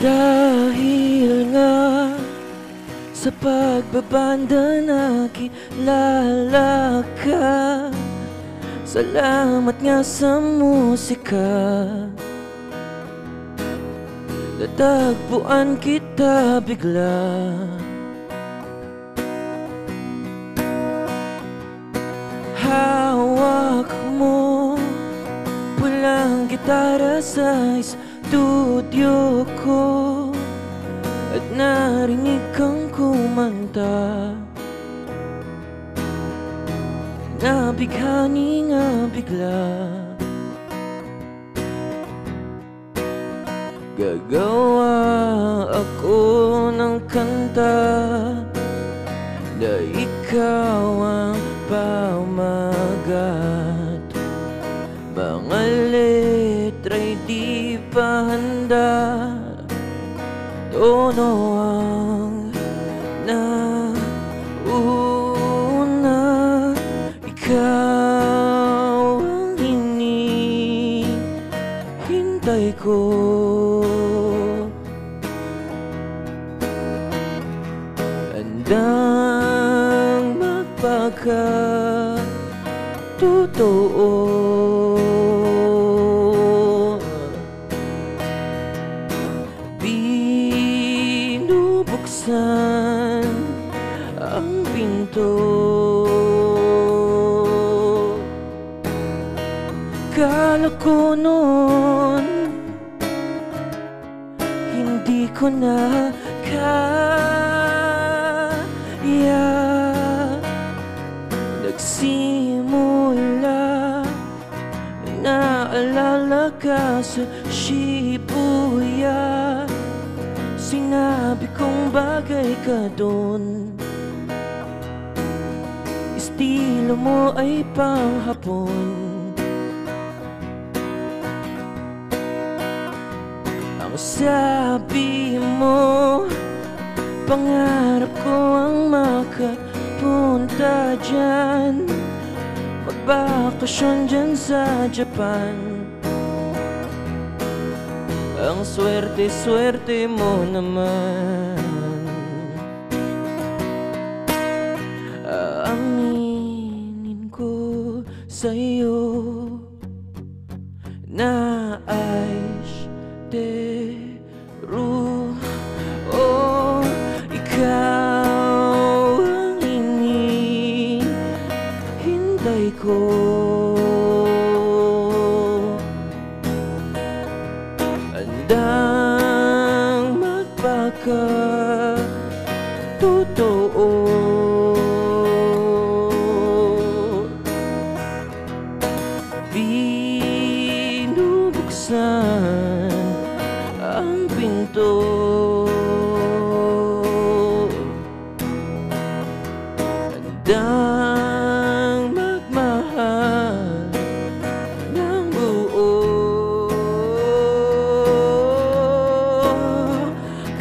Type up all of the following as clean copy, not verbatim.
Dahil nga sa pagbabanda nakilala ka. Salamat nga sa musika, natagpuan kita bigla. Hawak mo pulang gitara sa studio ko, at narinig kang kumanta. Nabighani nga bigla. Gagawa ako ng kanta na ikaw ang pamagat. Mga letra'y di pa handa, tono ang nauna. Ikaw ang hinihintay ko. Handang magpakatotoo. Binubuksan ang pinto. Kala ko noon hindi ko na kaya. Nagsimula naalala ka sa Shibuya. Sinabi kong bagay ka dun. Estilo mo ay panghapon. Ang sabi mo, pangarap ko ang makapunta dyan, magbakasyon dyan sa Japan. Ang swerte-swerte mo naman. Aaminin ko sa'yo na ayos pero ikaw ang hinihintay ko. Handang magpakatotoo. Binubuksan ang pinto. Handang magmahal ng buo.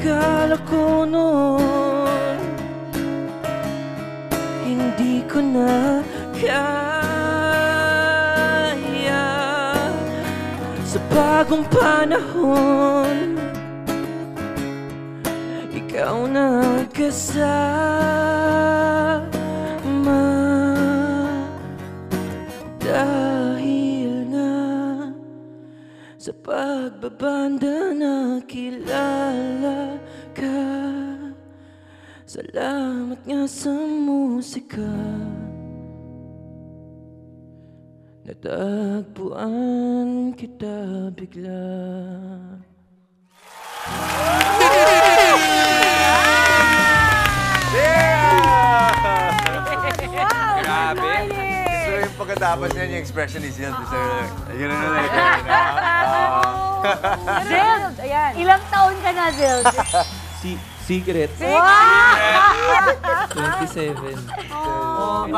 Kala ko noon hindi ko na kaya. Sa bagong panahon ikaw na kasama. Dahil nga sa pagbabanda nakilala ka. Salamat nga sa musika, natagpuan kita bigla. Grabe. Gusto ko yung pagkatapos niya, yung expression ni Zild. Ayun na ulit. Zild, ilang taon ka na, Zild? Secret. 27. Oh,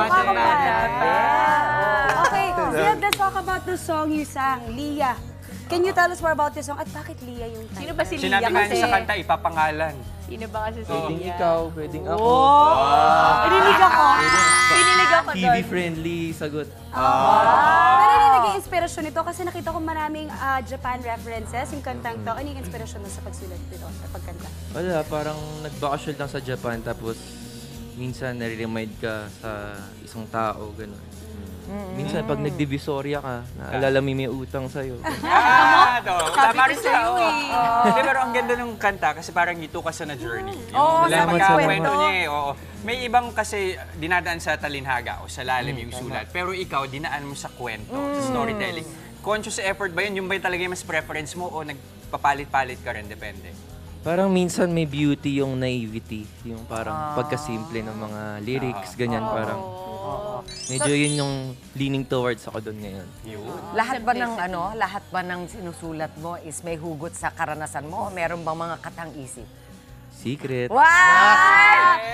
Okay, Zild, let's talk about the song you sang, Lia. Can you tell us more about this song at bakit Lia yung title? Sino ba si Lia Sinabi nga kasi? niya sa kanta, ipapangalan. Sino ba kasi si Pwedeng Lia? ikaw, pwedeng ako. Pinilig ako. Pinilig ako doon. TV-friendly, sagot. Pero ano yung naging inspirasyon nito? Kasi nakita ko maraming Japan references, yung kantang to. Ano yung inspirasyon mo sa pagsulat nito, sa pagkanta? Wala, parang nagbakasyon lang sa Japan, tapos minsan nare-remind ka sa isang tao, gano'n. Minsan pag nagdivisorya ka, naalala mo may utang sa'yo. Tama rin siya. Hindi, pero ang ganda ng kanta kasi parang gito ka sa na journey. Yung salamat, pagkakwento salamat. niya eh. Oo. May ibang kasi dinadaan sa talinhaga o sa lalim yung sulat. Pero ikaw, dinaan mo sa kwento, sa storytelling. Conscious effort ba yun? Yung ba talaga yung mas preference mo o nagpapalit-palit ka rin? Depende. Parang minsan may beauty yung naivety, yung parang pagkasimple ng mga lyrics, ganyan parang. Medyo yun yung leaning towards ako doon ngayon. Lahat ba ng sinusulat mo is may hugot sa karanasan mo o meron bang mga katang-isip? Secret. Wow!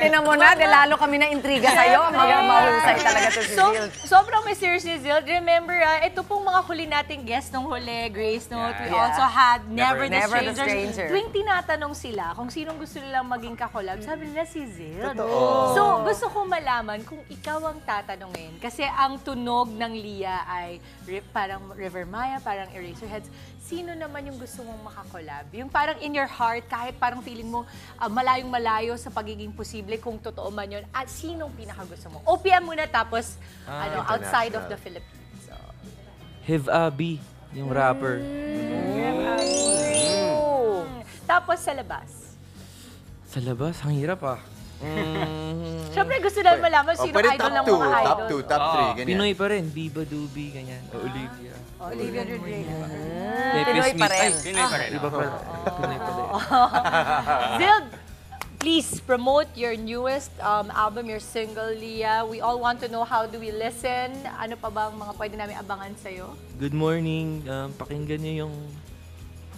Tinan mo na, lalo kami na intriga sa'yo. Mahusay talaga to si So, Zild. sobrang mysterious ni Zild. Remember, ito pong mga huli nating guest nung huli, Grace Note. We also had Never the Never the Strangers. Stranger. Tuwing tinatanong sila kung sinong gusto nilang maging kakolab, sabi nila si Zild. So, gusto ko malaman kung ikaw ang tatanungin. Kasi ang tunog ng Lia ay parang River Maya, parang Eraserheads. Sino naman yung gusto mong makakolab? Yung parang in your heart, kahit parang feeling mo malayong-malayo sa pagiging posible kung totoo man yun. At sinong pinakagusto mo? OPM muna tapos outside of the Philippines. So. Hiv Abi, yung rapper. Tapos sa labas. Sa labas, ang hirap ah. Siyempre gusto namin malaman sino Pwede idol ng top 2, mga idol. top 2, top 3, ganyan. Pinoy pa rin, Biba Dubi, ganyan. O Olivia. Olivia Rodrigo. Pinoy pa rin. Pinoy pa rin. Iba pa rin. Pinoy pa rin. Zild, please promote your newest album, your single, Lia. We all want to know how do we listen. Ano pa bang mga pwede namin abangan sa'yo? Good morning. Pakinggan niyo yung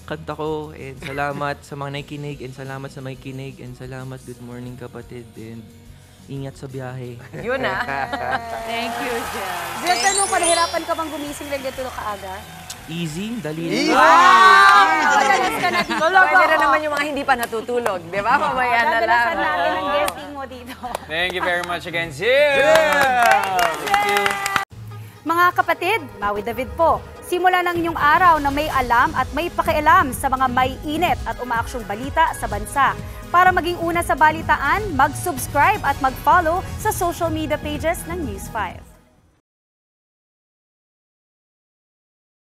kanta ko. And salamat sa mga nakikinig. And salamat sa may kinig. And salamat. Good morning, kapatid. And ingat sa biyahe. Yun ah. Thank you, Zild. Zild, tanong ko, nahirapan ka bang gumising lang dito kaaga? Easy, dali. Easy! Madalas ka na dito. Pwede na naman yung mga hindi pa natutulog. Di ba? Mamaya na lang. Dadalasan natin ang guesting mo dito. Thank you very much again, Zild! Mga kapatid, Maui David po. Simula ng inyong araw na may alam at may pakialam sa mga may init at umaaksyong balita sa bansa. Para maging una sa balitaan, mag-subscribe at mag-follow sa social media pages ng News 5.